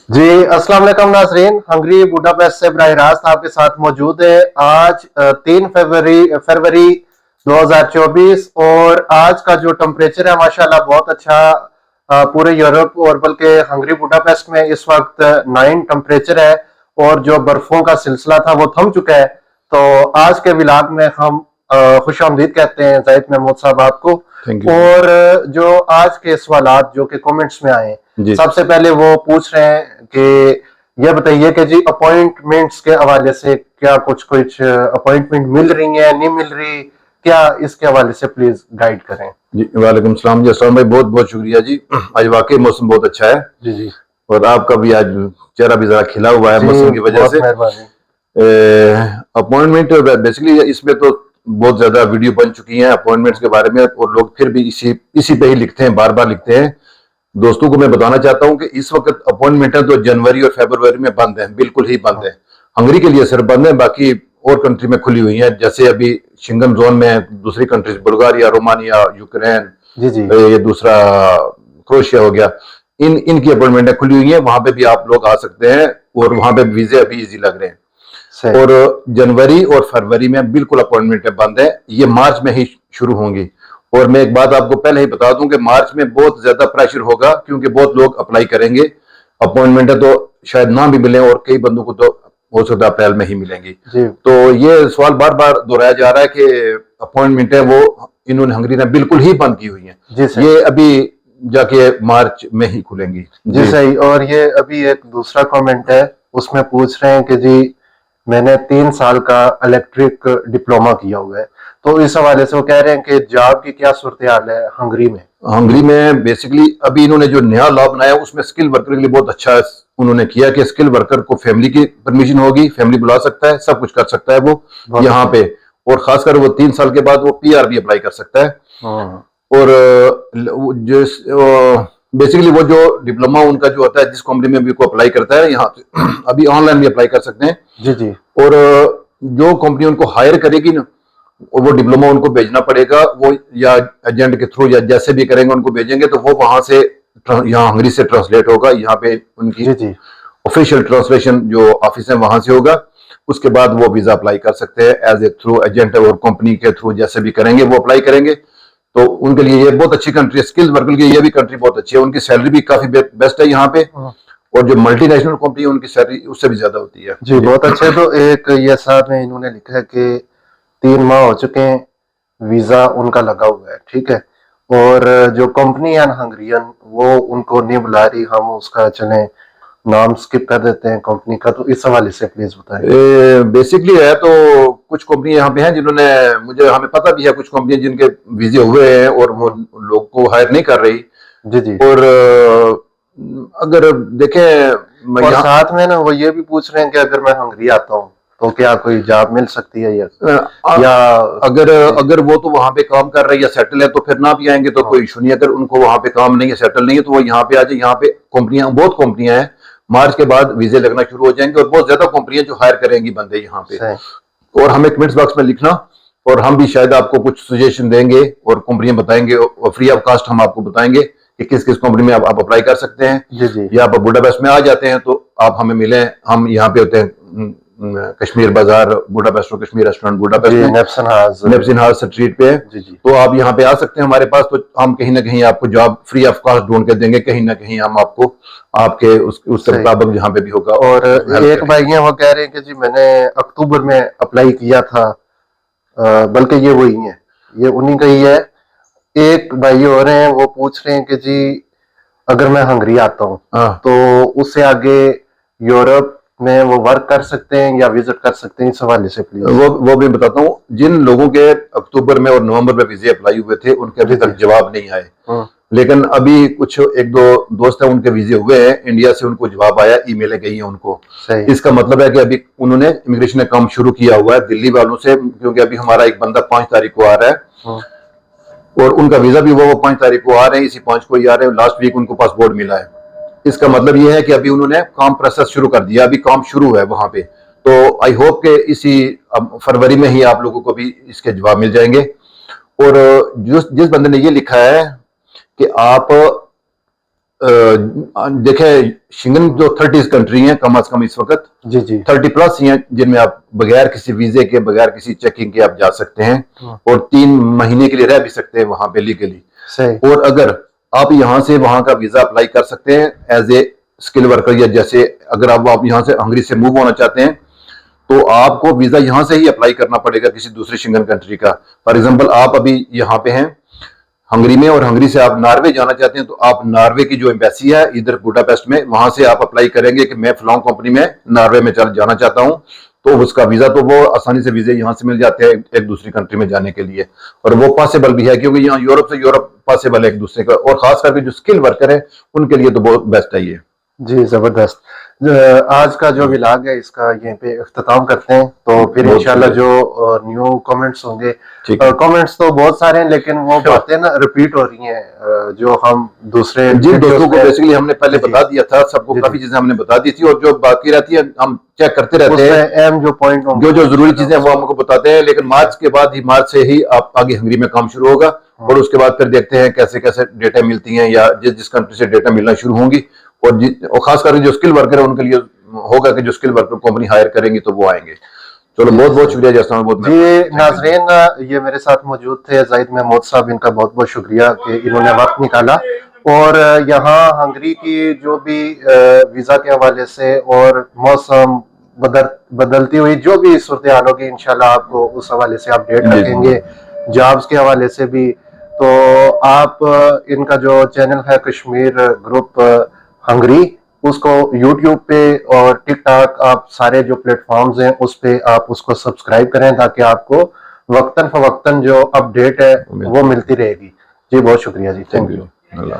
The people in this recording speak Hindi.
जी अस्सलाम वालेकुम नाजरीन। हंगरी बुडापेस्ट से बराह रास्त आपके साथ मौजूद है। आज 3 फरवरी 2024 और आज का जो टेम्परेचर है माशाल्लाह बहुत अच्छा। पूरे यूरोप और बल्कि हंगरी बुडापेस्ट में इस वक्त 9 टेम्परेचर है और जो बर्फों का सिलसिला था वो थम चुका है। तो आज के विलाग में हम खुश आमदीद कहते हैं जाहिद महमूद साहब आपको। थैंक यू और जो आज के सवालात जो कि कमेंट्स में आए, जी। सबसे पहले वो पूछ रहे हैं कि यह बताइए कि जी अपॉइंटमेंट्स के हवाले से क्या कुछ अपॉइंटमेंट मिल रही है, नहीं मिल रही, क्या इसके हवाले से प्लीज गाइड करें। जी वालेकुम सलाम जी। अस्सलाम भाई, बहुत बहुत शुक्रिया जी। आज वाकई मौसम बहुत अच्छा है जी जी और आपका भी आज चेहरा भी जरा खिला हुआ है मौसम की वजह बहुत से। मेहरबानी। अपॉइंटमेंट बेसिकली इसमें तो बहुत ज्यादा वीडियो बन चुकी हैं अपॉइंटमेंट्स के बारे में और लोग फिर भी इसी इसी पे ही लिखते हैं, बार बार लिखते हैं। दोस्तों को मैं बताना चाहता हूं कि इस वक्त अपॉइंटमेंट है तो जनवरी और फरवरी में बंद है, बिल्कुल ही बंद है। हंगरी के लिए सिर्फ बंद है, बाकी और कंट्री में खुली हुई है। जैसे अभी शिंगन जोन में दूसरी कंट्रीज बुल्गारिया, रोमानिया, यूक्रेन, जी जी ये दूसरा क्रोएशिया हो गया, इनकी अपॉइंटमेंट खुली हुई है। वहां पे भी आप लोग आ सकते हैं और वहां पे वीजे अभी इजी लग रहे हैं। सही। और जनवरी और फरवरी में बिल्कुल अपॉइंटमेंट बंद है, ये मार्च में ही शुरू होंगी। और मैं एक बात आपको पहले ही बता दूं कि मार्च में बहुत ज्यादा प्रेशर होगा क्योंकि बहुत लोग अप्लाई करेंगे। अपॉइंटमेंट है तो शायद ना भी मिले और कई बंदों को तो हो सकता है अप्रैल में ही मिलेंगी। जी तो ये सवाल बार बार दोहराया जा रहा है कि अपॉइंटमेंट है वो इन्होंने हंगरी ने बिल्कुल ही बंद की हुई है। जी सही। ये अभी जाके मार्च में ही खुलेंगी जी जी। सही। और ये अभी एक दूसरा कमेंट है, उसमें पूछ रहे हैं कि जी मैंने 3 साल का इलेक्ट्रिक डिप्लोमा किया हुआ है, तो इस हवाले से वो कह रहे हैं कि जॉब की क्या सूरत हाल है हंगरी में। हंगरी में बेसिकली अभी इन्होंने जो नया लॉ बनाया उसमें स्किल वर्कर के लिए बहुत अच्छा उन्होंने किया कि स्किल वर्कर को फैमिली की परमिशन होगी, फैमिली बुला सकता है, सब कुछ कर सकता है वो बहुत यहाँ अच्छा। पे। और खासकर वो 3 साल के बाद वो पीआर भी अप्लाई कर सकता है। हाँ और जिस बेसिकली वो जो डिप्लोमा उनका जो होता है जिस कंपनी में भी को अप्लाई करता है यहाँ पे अभी ऑनलाइन भी अप्लाई कर सकते हैं। जी जी और जो कंपनी उनको हायर करेगी ना वो डिप्लोमा उनको भेजना पड़ेगा, वो या एजेंट के थ्रू या जैसे भी करेंगे उनको भेजेंगे तो वो वहां से यहाँ हंगरी से ट्रांसलेट होगा, यहाँ पे उनकी जी जी ऑफिशियल ट्रांसलेशन जो ऑफिस है वहां से होगा। उसके बाद वो वीजा अप्लाई कर सकते हैं एज ए थ्रू एजेंट और कंपनी के थ्रू जैसे भी करेंगे वो अप्लाई करेंगे। तो उनके लिए ये बहुत अच्छी कंट्री है, स्किल्ड वर्कर के लिए ये भी कंट्री बहुत अच्छी है। उनकी सैलरी भी काफी बेस्ट है यहाँ पे हाँ। और जो मल्टीनेशनल कंपनी है उनकी सैलरी उससे भी ज्यादा होती है जी बहुत अच्छे। तो एक ये साहब ने इन्होंने लिखा है कि 3 माह हो चुके हैं, वीजा उनका लगा हुआ है, ठीक है, और जो कंपनी है हंगरियन वो उनको नहीं बुला रही, हम उसका चले नाम स्किप कर देते हैं कंपनी का, तो इस हवाले से प्लीज बताएं। बेसिकली है तो कुछ कंपनी यहाँ पे हैं जिन्होंने, मुझे हमें पता भी है कुछ कंपनी जिनके वीजे हुए हैं और वो लोग को हायर नहीं कर रही। जी जी। और अगर देखें और यहाँ साथ में ना वो ये भी पूछ रहे हैं कि अगर मैं हंगरी आता हूँ तो क्या कोई जॉब मिल सकती है या अगर अगर वो तो वहां पे काम कर रहे हैं या सेटल है तो फिर ना भी आएंगे तो कोई इशू नहीं। अगर उनको वहां पे काम नहीं है, सेटल नहीं है, तो वो यहाँ पे आ जाए। यहाँ पे कंपनियां, बहुत कंपनियां हैं, मार्च के बाद वीजे लगना शुरू हो जाएंगे और बहुत ज्यादा कंपनियां जो हायर करेंगी बंदे यहाँ पे। सही। और हमें कमेंट्स बॉक्स में लिखना और हम भी शायद आपको कुछ सजेशन देंगे और कंपनियां बताएंगे और फ्री ऑफ कास्ट हम आपको बताएंगे कि किस किस कंपनी में आप अप्लाई कर सकते हैं। जी जी या आप बुडापेस्ट में आ जाते हैं तो आप हमें मिलें, हम यहाँ पे होते हैं कश्मीर बाजार, बुडापेस्ट और कश्मीर रेस्टोरेंट बुडापेस्ट जी में, नेप्सन हाउस स्ट्रीट पे है। जी जी तो आप यहाँ पे आ सकते हैं हमारे पास, तो हम कहीं ना कहीं आपको जॉब फ्री ऑफ कॉस्ट ढूंढ के देंगे, कहीं ना कहीं हम आपको आपके उसके सही। मुताबिक जहाँ पे भी होगा और हेल्प एक करेंगे। भाई हैं वो कह रहे हैं कि जी मैंने अक्टूबर में अप्लाई किया था, बल्कि ये वही है, ये उन्हीं का ही है। एक भाई और हैं वो पूछ रहे हैं कि जी अगर मैं हंगरी आता हूँ हाँ तो उससे आगे यूरोप में वो वर्क कर सकते हैं या विजिट कर सकते हैं, इस हवाले से प्लीज। वो भी बताता हूँ। जिन लोगों के अक्टूबर में और नवंबर में वीजे अप्लाई हुए थे उनके अभी जी तक जी। जवाब नहीं आए। हाँ लेकिन अभी कुछ एक दो दोस्त हैं उनके वीजे हुए हैं, इंडिया से उनको जवाब आया, ईमेलें गई हैं उनको। सही। इसका मतलब है कि अभी उन्होंने इमिग्रेशन ने काम शुरू किया हुआ है दिल्ली वालों से, क्योंकि अभी हमारा एक बंदा 5 तारीख को आ रहा है हाँ और उनका वीजा भी वो 5 तारीख को आ रहे हैं, इसी 5 को ही आ रहे हैं। लास्ट वीक उनको पासपोर्ट मिला है। इसका मतलब ये है कि अभी उन्होंने काम प्रोसेस शुरू कर दिया, अभी काम शुरू है वहां पे। तो आई होप कि इसी फरवरी में ही आप लोगों को भी इसके जवाब मिल जाएंगे। और जिस जिस बंदे ने ये लिखा है कि आप देखें शेंगन जो 30 कंट्री हैं कम से कम इस वक्त जी जी 30 प्लस हैं जिनमें आप बगैर किसी वीजे के बगैर किसी चेकिंग के आप जा सकते हैं और 3 महीने के लिए रह भी सकते हैं वहां पे लीगली। सही। और अगर आप यहाँ से वहां का वीजा अप्लाई कर सकते हैं एज ए स्किल वर्कर, या जैसे अगर आप यहाँ से हंगरी से मूव होना चाहते हैं तो आपको वीजा यहाँ से ही अप्लाई करना पड़ेगा किसी दूसरी शेंगन कंट्री का। फॉर एग्जांपल आप अभी यहाँ पे हैं हंगरी में और हंगरी से आप नॉर्वे जाना चाहते हैं तो आप नॉर्वे की जो एम्बेसी है इधर बुडापेस्ट में, वहां से आप अप्लाई करेंगे कि मैं फलां कंपनी में नॉर्वे में चल जाना चाहता हूं, तो उसका वीजा तो वो आसानी से वीजे यहाँ से मिल जाते हैं एक दूसरी कंट्री में जाने के लिए। और वो पॉसिबल भी है क्योंकि यहाँ यूरोप से यूरोप पॉसिबल है एक दूसरे का, और खास करके जो स्किल वर्कर है उनके लिए तो बहुत बेस्ट है ये। जी जबरदस्त। आज का जो विलाग है इसका यहीं पे इख्तिताम करते हैं, तो फिर बहुत इंशाल्लाह शुक्रिया। जो न्यू कमेंट्स होंगे, ठीक है। कमेंट्स तो बहुत सारे हैं लेकिन वो बातें ना रिपीट हो रही हैं जो हम दूसरे जी videos दोस्तों को में- बेसिकली हमने पहले जी, बता दिया था, सबको जी, काफी जी। चीजें हमने बता दी थी और जो बाकी रहती है हम चेक करते रहते हैं, उसमें अहम जो पॉइंट होंगे जो जो जरूरी चीजें हैं वो हमको बताते हैं। लेकिन मार्च के बाद ही, मार्च से ही आप आगे हंगरी में काम शुरू होगा और उसके बाद फिर देखते हैं कैसे कैसे डेटा मिलती हैं या जिस जिस कंट्री से डेटा मिलना शुरू होंगी। और खास करके जो स्किल वर्कर है उनके लिए होगा कि जो स्किल वर्कर कंपनी हायर करेंगी तो वो आएंगे। चलो बहुत बहुत शुक्रिया जैसा बहुत जी नाजरीन, ये मेरे साथ मौजूद थे जाहिद महमूद साहब, इनका बहुत बहुत शुक्रिया कि इन्होंने वक्त निकाला और यहाँ हंगरी की जो भी वीजा के हवाले से और मौसम बदलती हुई जो भी सूरत हाल होगी इंशाल्लाह आपको उस हवाले से अपडेट जी, रखेंगे, जॉब्स के हवाले से भी। तो आप इनका जो चैनल है कश्मीर ग्रुप हंगरी, उसको YouTube पे और TikTok, आप सारे जो प्लेटफॉर्म्स हैं उस पे आप उसको सब्सक्राइब करें ताकि आपको वक्तन फवक्तन जो अपडेट है वो मिलती रहेगी। जी बहुत शुक्रिया जी, थैंक यू। अल्लाह।